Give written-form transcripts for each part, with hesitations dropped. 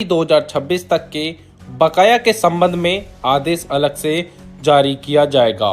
2026 तक के बकाया के संबंध में आदेश अलग से जारी किया जाएगा।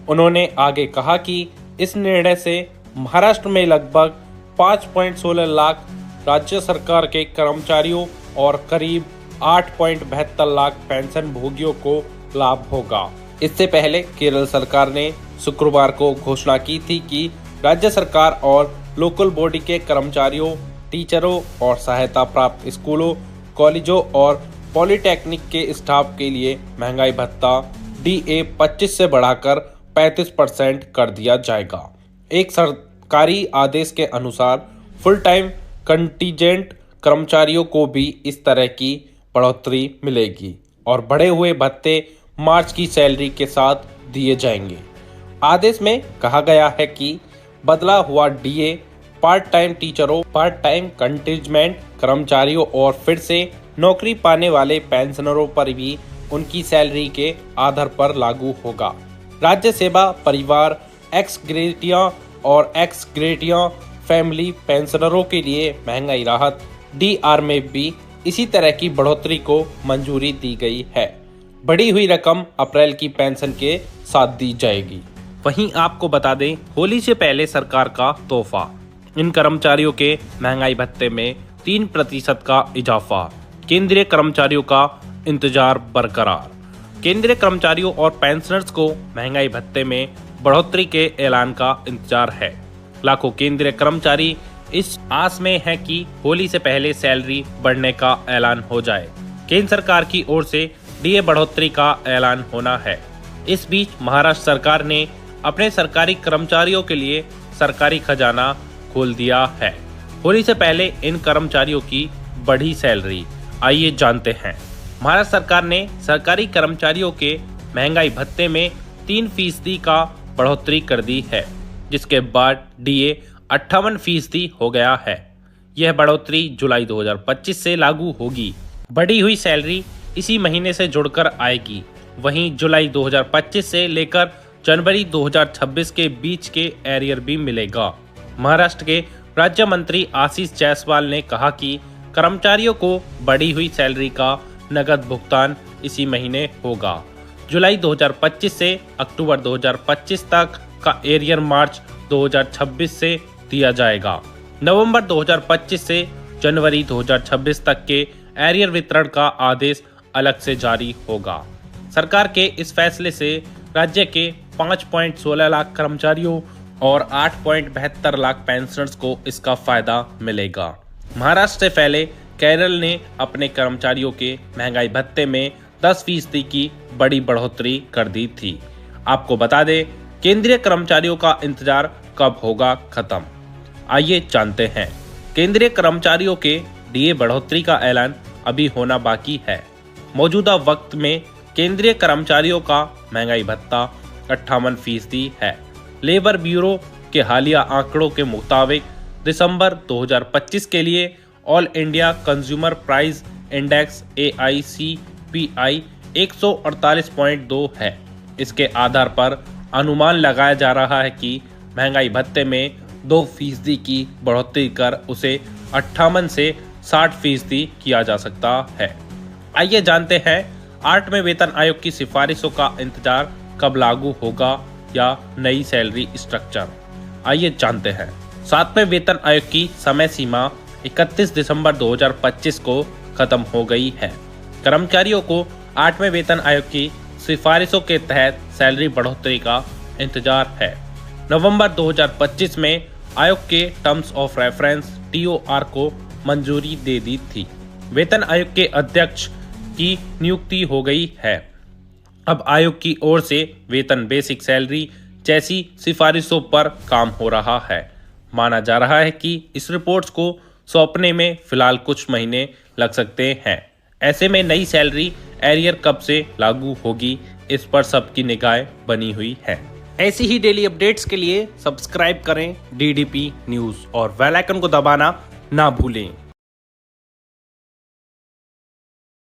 उन्होंने आगे कहा कि इस निर्णय से महाराष्ट्र में लगभग 5.16 लाख राज्य सरकार के कर्मचारियों और करीब 8.72 लाख पेंशन भोगियों को लाभ होगा। इससे पहले केरल सरकार ने शुक्रवार को घोषणा की थी कि राज्य सरकार और लोकल बॉडी के कर्मचारियों, टीचरों और सहायता प्राप्त स्कूलों, कॉलेजों और पॉलिटेक्निक के स्टाफ के लिए महंगाई भत्ता DA 25 से बढ़ाकर 35% कर दिया जाएगा। एक सरकारी आदेश के अनुसार फुल टाइम कंटीजेंट कर्मचारियों को भी इस तरह की बढ़ोतरी मिलेगी और बढ़े हुए भत्ते मार्च की सैलरी के साथ दिए जाएंगे। आदेश में कहा गया है कि बदला हुआ DA पार्ट टाइम टीचरों, पार्ट टाइम कंटीजेंट कर्मचारियों और फिर से नौकरी पाने वाले पेंशनरों पर भी उनकी सैलरी के आधार पर लागू होगा। राज्य सेवा, परिवार, एक्स ग्रेटिया और एक्स ग्रेटिया फैमिली पेंशनरों के लिए महंगाई राहत DR में भी इसी तरह की बढ़ोतरी को मंजूरी दी गई है। बढ़ी हुई रकम अप्रैल की पेंशन के साथ दी जाएगी। वहीं आपको बता दें, होली से पहले सरकार का तोहफा, इन कर्मचारियों के महंगाई भत्ते में 3% का इजाफा। केंद्रीय कर्मचारियों का इंतजार बरकरार। केंद्रीय कर्मचारियों और पेंशनर्स को महंगाई भत्ते में बढ़ोतरी के ऐलान का इंतजार है। लाखों केंद्रीय कर्मचारी इस आस में हैं कि होली से पहले सैलरी बढ़ने का ऐलान हो जाए। केंद्र सरकार की ओर से DA बढ़ोतरी का ऐलान होना है। इस बीच महाराष्ट्र सरकार ने अपने सरकारी कर्मचारियों के लिए सरकारी खजाना खोल दिया है। होली से पहले इन कर्मचारियों की बढ़ी सैलरी, आइए जानते हैं। महाराष्ट्र सरकार ने सरकारी कर्मचारियों के महंगाई भत्ते में 3% का बढ़ोतरी कर दी है, जिसके बाद DA 58% हो गया है। यह बढ़ोतरी जुलाई 2025 से लागू होगी। बढ़ी हुई सैलरी इसी महीने से जुड़कर आएगी। वहीं जुलाई 2025 से लेकर जनवरी 2026 के बीच के एरियर भी मिलेगा। महाराष्ट्र के राज्य मंत्री आशीष जायसवाल ने कहा कि कर्मचारियों को बढ़ी हुई सैलरी का नकद भुगतान इसी महीने होगा। जुलाई 2025 से अक्टूबर 2025 तक का एरियर मार्च 2026 से दिया जाएगा। नवंबर 2025 से जनवरी 2026 तक के एरियर वितरण का आदेश अलग से जारी होगा। सरकार के इस फैसले से राज्य के 5.16 लाख कर्मचारियों और 8.72 लाख पेंशनर्स को इसका फायदा मिलेगा। महाराष्ट्र से पहले केरल ने अपने कर्मचारियों के महंगाई भत्ते में 10% की बड़ी बढ़ोतरी कर दी थी। आपको बता दें, केंद्रीय कर्मचारियों का इंतजार कब होगा खत्म, आइए जानते हैं। केंद्रीय कर्मचारियों के DA बढ़ोतरी का ऐलान अभी होना बाकी है। मौजूदा वक्त में केंद्रीय कर्मचारियों का महंगाई भत्ता 58% है। लेबर ब्यूरो के हालिया आंकड़ों के मुताबिक दिसंबर 2025 के लिए all India consumer price index AICPI 148.2 है। इसके आधार पर अनुमान लगाया जा रहा है कि महंगाई भत्ते में 2% की बढ़ोतरी कर उसे 58 से 60% किया जा सकता है। आइए जानते हैं 8वें वेतन आयोग की सिफारिशों का इंतजार कब लागू होगा या नई सैलरी स्ट्रक्चर, आइए जानते हैं। 7वें वेतन आयोग की समय सीमा 31 दिसंबर 2025 को खत्म हो गई है। कर्मचारियों को 8वें वेतन आयोग की सिफारिशों के तहत सैलरी बढ़ोतरी का इंतजार है। नवंबर 2025 में आयोग के टर्म्स ऑफ रेफरेंस TOR को मंजूरी दे दी थी। वेतन आयोग के अध्यक्ष की नियुक्ति हो गई है। अब आयोग की ओर से वेतन बेसिक सैलरी जैसी सिफारिशों पर काम हो रहा है। माना जा रहा है कि इस रिपोर्ट्स को सौंपने में फिलहाल कुछ महीने लग सकते हैं। ऐसे में नई सैलरी एरियर कब से लागू होगी, इस पर सबकी निगाहें बनी हुई है। ऐसी ही डेली अपडेट्स के लिए सब्सक्राइब करें DDP न्यूज़ और बेल आइकन को दबाना ना भूलें।